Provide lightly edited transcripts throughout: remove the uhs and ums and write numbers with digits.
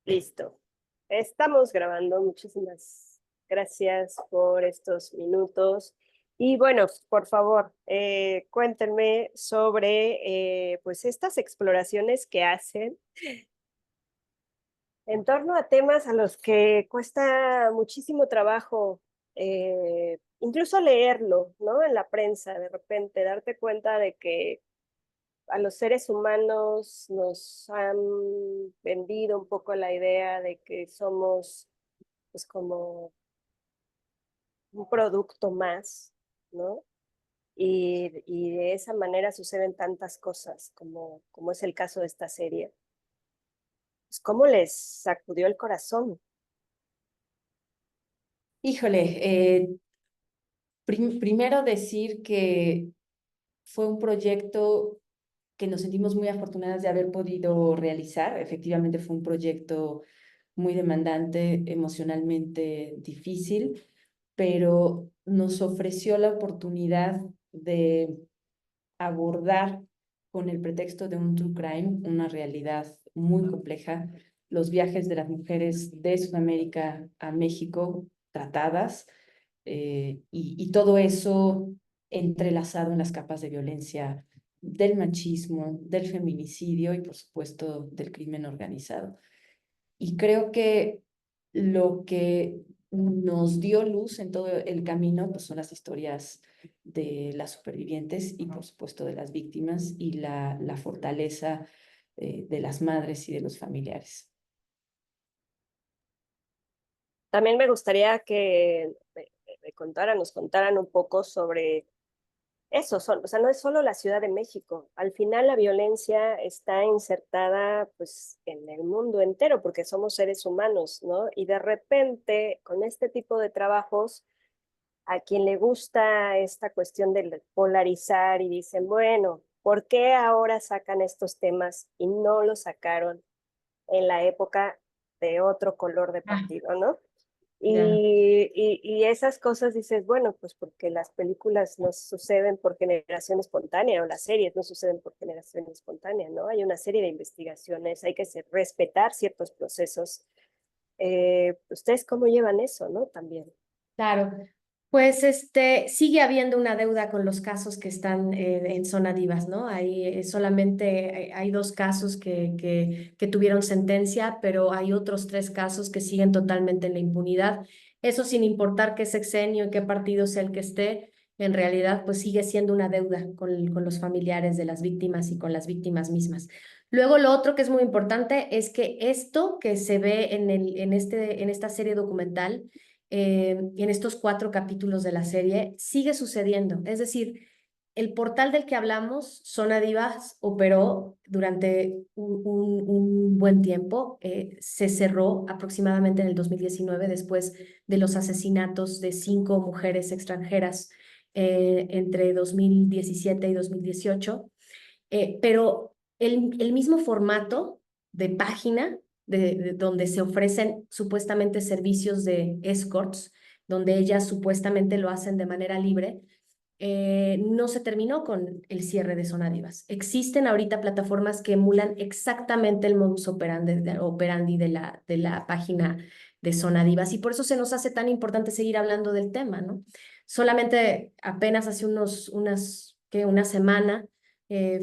Listo. Estamos grabando. Muchísimas gracias por estos minutos. Y bueno, por favor, cuéntenme sobre pues estas exploraciones que hacen en torno a temas a los que cuesta muchísimo trabajo, incluso leerlo, ¿no? En la prensa, de repente, darte cuenta de que a los seres humanos nos han vendido un poco la idea de que somos pues como un producto más, ¿no? Y de esa manera suceden tantas cosas, como es el caso de esta serie. Pues, ¿cómo les sacudió el corazón? Híjole, primero decir que fue un proyecto que nos sentimos muy afortunadas de haber podido realizar. Efectivamente fue un proyecto muy demandante, emocionalmente difícil, pero nos ofreció la oportunidad de abordar con el pretexto de un true crime una realidad muy compleja, los viajes de las mujeres de Sudamérica a México tratadas, y todo eso entrelazado en las capas de violencia del machismo, del feminicidio y por supuesto del crimen organizado. Y creo que lo que nos dio luz en todo el camino pues son las historias de las supervivientes y por supuesto de las víctimas y la fortaleza de las madres y de los familiares. También me gustaría que nos contaran un poco sobre eso. O sea, no es solo la Ciudad de México. Al final la violencia está insertada pues en el mundo entero porque somos seres humanos, ¿no? Y de repente con este tipo de trabajos a quien le gusta esta cuestión de polarizar y dicen, bueno, ¿por qué ahora sacan estos temas y no los sacaron en la época de otro color de Ah, partido, ¿no? ya. Y esas cosas dices, bueno, pues porque las películas no suceden por generación espontánea o las series no suceden por generación espontánea, ¿no? Hay una serie de investigaciones, hay que respetar ciertos procesos. ¿Ustedes cómo llevan eso, no? También. Claro, pues sigue habiendo una deuda con los casos que están en zona divas, ¿no? Ahí solamente hay dos casos que tuvieron sentencia, pero hay otros tres casos que siguen totalmente en la impunidad. Eso sin importar qué sexenio y qué partido sea el que esté, en realidad pues sigue siendo una deuda con los familiares de las víctimas y con las víctimas mismas. Luego lo otro que es muy importante es que esto que se ve en esta serie documental, en estos 4 capítulos de la serie, sigue sucediendo. Es decir, el portal del que hablamos, Zona Divas, operó durante un buen tiempo. Se cerró aproximadamente en el 2019 después de los asesinatos de 5 mujeres extranjeras entre 2017 y 2018. Pero el mismo formato de página donde se ofrecen supuestamente servicios de escorts, donde ellas supuestamente lo hacen de manera libre, no se terminó con el cierre de Zona Divas. Existen ahorita plataformas que emulan exactamente el modus operandi de la página de Zona Divas y por eso se nos hace tan importante seguir hablando del tema, ¿no? Solamente apenas hace una semana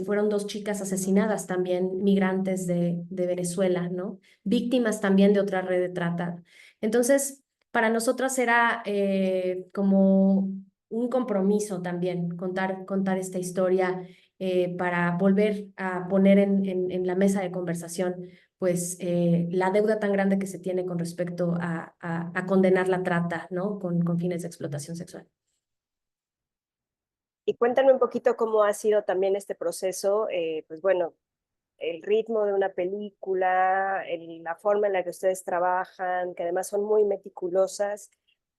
fueron 2 chicas asesinadas, también migrantes de Venezuela, ¿no? Víctimas también de otra red de trata. Entonces, para nosotras era como un compromiso también contar esta historia, para volver a poner en la mesa de conversación pues la deuda tan grande que se tiene con respecto a condenar la trata, ¿no? Con fines de explotación sexual. Y cuéntame un poquito cómo ha sido también este proceso, pues bueno, el ritmo de una película, la forma en la que ustedes trabajan, que además son muy meticulosas,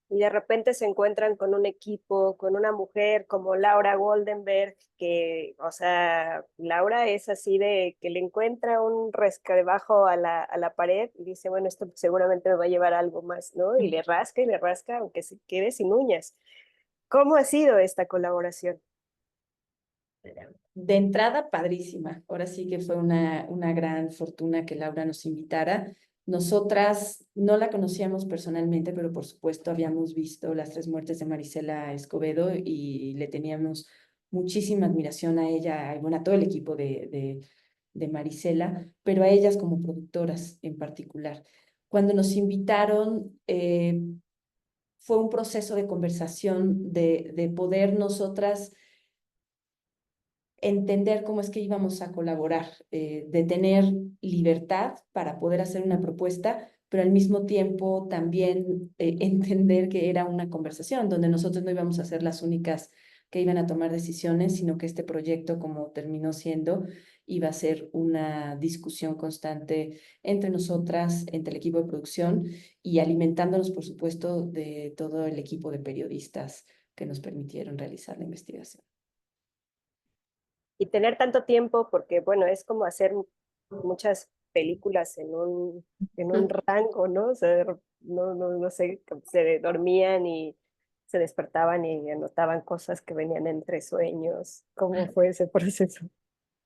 y de repente se encuentran con un equipo, con una mujer como Laura Goldenberg, que, o sea, Laura es así de que le encuentra un resquebrajo a la pared y dice, bueno, esto seguramente me va a llevar a algo más, ¿no? Y le rasca, aunque se quede sin uñas. ¿Cómo ha sido esta colaboración? De entrada, padrísima. Ahora sí que fue una gran fortuna que Laura nos invitara. Nosotras no la conocíamos personalmente, pero por supuesto habíamos visto las 3 muertes de Marisela Escobedo y le teníamos muchísima admiración a ella, y bueno, a todo el equipo de Marisela, pero a ellas como productoras en particular. Cuando nos invitaron, fue un proceso de conversación, de poder nosotras entender cómo es que íbamos a colaborar, de tener libertad para poder hacer una propuesta, pero al mismo tiempo también entender que era una conversación donde nosotros no íbamos a ser las únicas que iban a tomar decisiones, sino que este proyecto, como terminó siendo, iba a ser una discusión constante entre nosotras, entre el equipo de producción y alimentándonos, por supuesto, de todo el equipo de periodistas que nos permitieron realizar la investigación. Y tener tanto tiempo, porque bueno, es como hacer muchas películas en un rango, ¿no? O sea, no sé, se dormían y se despertaban y anotaban cosas que venían entre sueños. ¿Cómo fue ese proceso?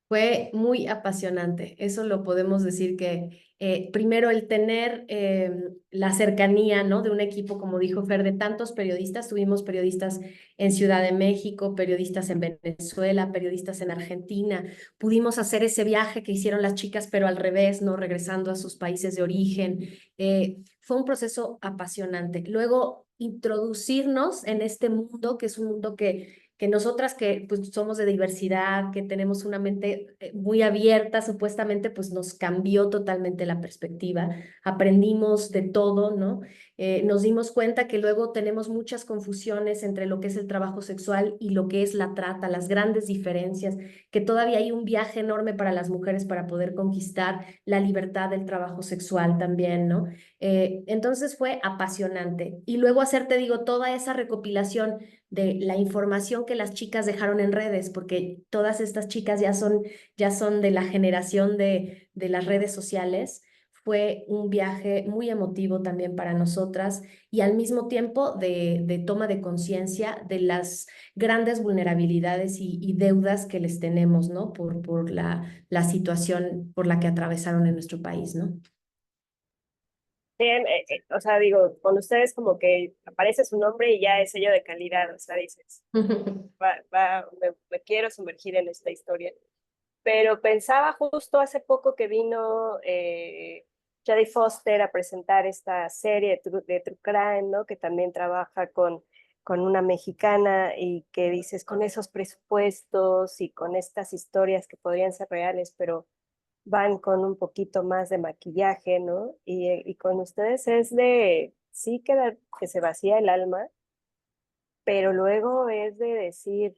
Fue muy apasionante, eso lo podemos decir que primero el tener la cercanía, ¿no? De un equipo, como dijo Fer, de tantos periodistas, tuvimos periodistas en Ciudad de México, periodistas en Venezuela, periodistas en Argentina, pudimos hacer ese viaje que hicieron las chicas, pero al revés, ¿no? Regresando a sus países de origen. Fue un proceso apasionante. Luego, introducirnos en este mundo, que es un mundo que nosotras que pues somos de diversidad, que tenemos una mente muy abierta, supuestamente pues nos cambió totalmente la perspectiva, aprendimos de todo, ¿no? Nos dimos cuenta que luego tenemos muchas confusiones entre lo que es el trabajo sexual y lo que es la trata, las grandes diferencias, que todavía hay un viaje enorme para las mujeres para poder conquistar la libertad del trabajo sexual también, ¿no? Entonces fue apasionante. Y luego hacer, te digo, toda esa recopilación de la información que las chicas dejaron en redes, porque todas estas chicas ya son de la generación de las redes sociales. Fue un viaje muy emotivo también para nosotras y al mismo tiempo de toma de conciencia de las grandes vulnerabilidades y deudas que les tenemos, ¿no? Por la situación por la que atravesaron en nuestro país, ¿no? Bien, o sea, digo, con ustedes como que aparece su nombre y ya es sello de calidad, o sea, dices, me quiero sumergir en esta historia. Pero pensaba justo hace poco que vino Jodie Foster a presentar esta serie de True Crime, ¿no? Que también trabaja con una mexicana y que dices, con esos presupuestos y con estas historias que podrían ser reales, pero van con un poquito más de maquillaje, ¿no? Y con ustedes es de, sí que se vacía el alma, pero luego es de decir,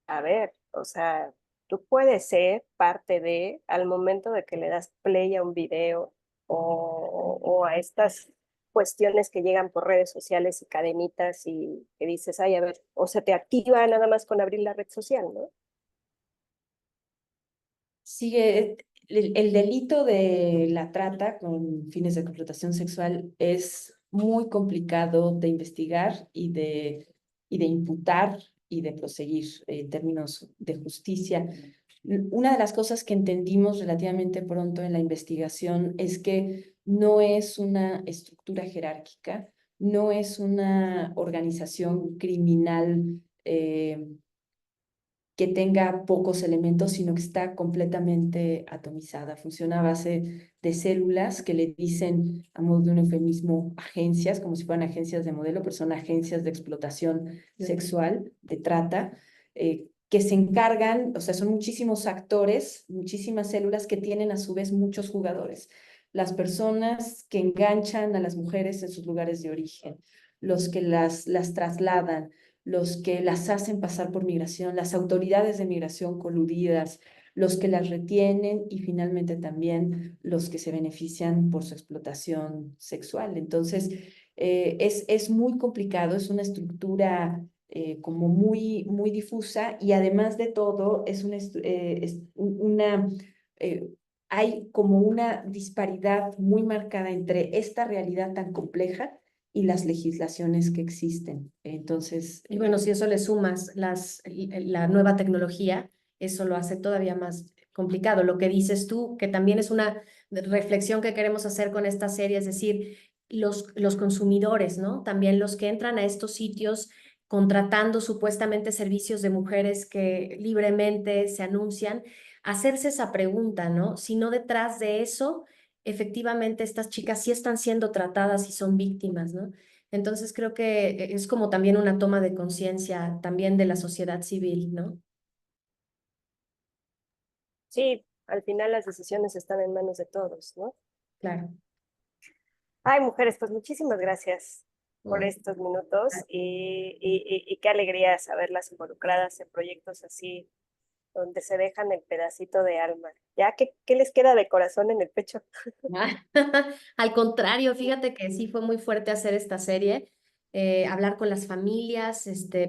a ver, o sea, tú puedes ser parte de, al momento de que le das play a un video o a estas cuestiones que llegan por redes sociales y cadenitas y que dices, ay, a ver, o se te activa nada más con abrir la red social, ¿no? Sigue, el delito de la trata con fines de explotación sexual es muy complicado de investigar y de imputar y de proseguir en términos de justicia. Una de las cosas que entendimos relativamente pronto en la investigación es que no es una estructura jerárquica, no es una organización criminal que tenga pocos elementos, sino que está completamente atomizada. Funciona a base de células que le dicen, a modo de un eufemismo, agencias, como si fueran agencias de modelo, pero son agencias de explotación sexual, de trata, que se encargan, o sea, son muchísimos actores, muchísimas células que tienen a su vez muchos jugadores. Las personas que enganchan a las mujeres en sus lugares de origen, los que las trasladan, los que las hacen pasar por migración, las autoridades de migración coludidas, los que las retienen y finalmente también los que se benefician por su explotación sexual. Entonces, es muy complicado, es una estructura como muy difusa y además de todo eh, hay como una disparidad muy marcada entre esta realidad tan compleja y las legislaciones que existen. Entonces, Y bueno, si eso le sumas la nueva tecnología, eso lo hace todavía más complicado. Lo que dices tú, que también es una reflexión que queremos hacer con esta serie, es decir, los consumidores, ¿no? También los que entran a estos sitios contratando supuestamente servicios de mujeres que libremente se anuncian, hacerse esa pregunta, ¿no? Si no detrás de eso, efectivamente estas chicas sí están siendo tratadas y son víctimas, ¿no? Entonces creo que es como también una toma de conciencia también de la sociedad civil, ¿no? Sí, al final las decisiones están en manos de todos, ¿no? Claro. Ay, mujeres, pues muchísimas gracias por Mm. estos minutos y qué alegría saberlas involucradas en proyectos así, donde se dejan el pedacito de alma. ¿Ya qué les queda de corazón en el pecho? Ah, Al contrario, fíjate que sí fue muy fuerte hacer esta serie, hablar con las familias,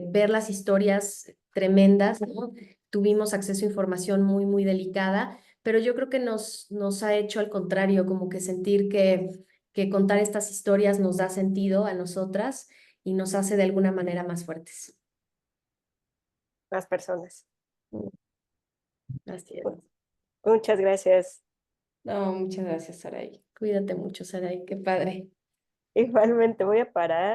ver las historias tremendas, ¿no? Tuvimos acceso a información muy, muy delicada, pero yo creo que nos ha hecho al contrario, como que sentir que contar estas historias nos da sentido a nosotras y nos hace de alguna manera más fuertes. Las personas. Así es. Muchas gracias. No, muchas gracias, Saray. Cuídate mucho, Saray, qué padre. Igualmente voy a parar.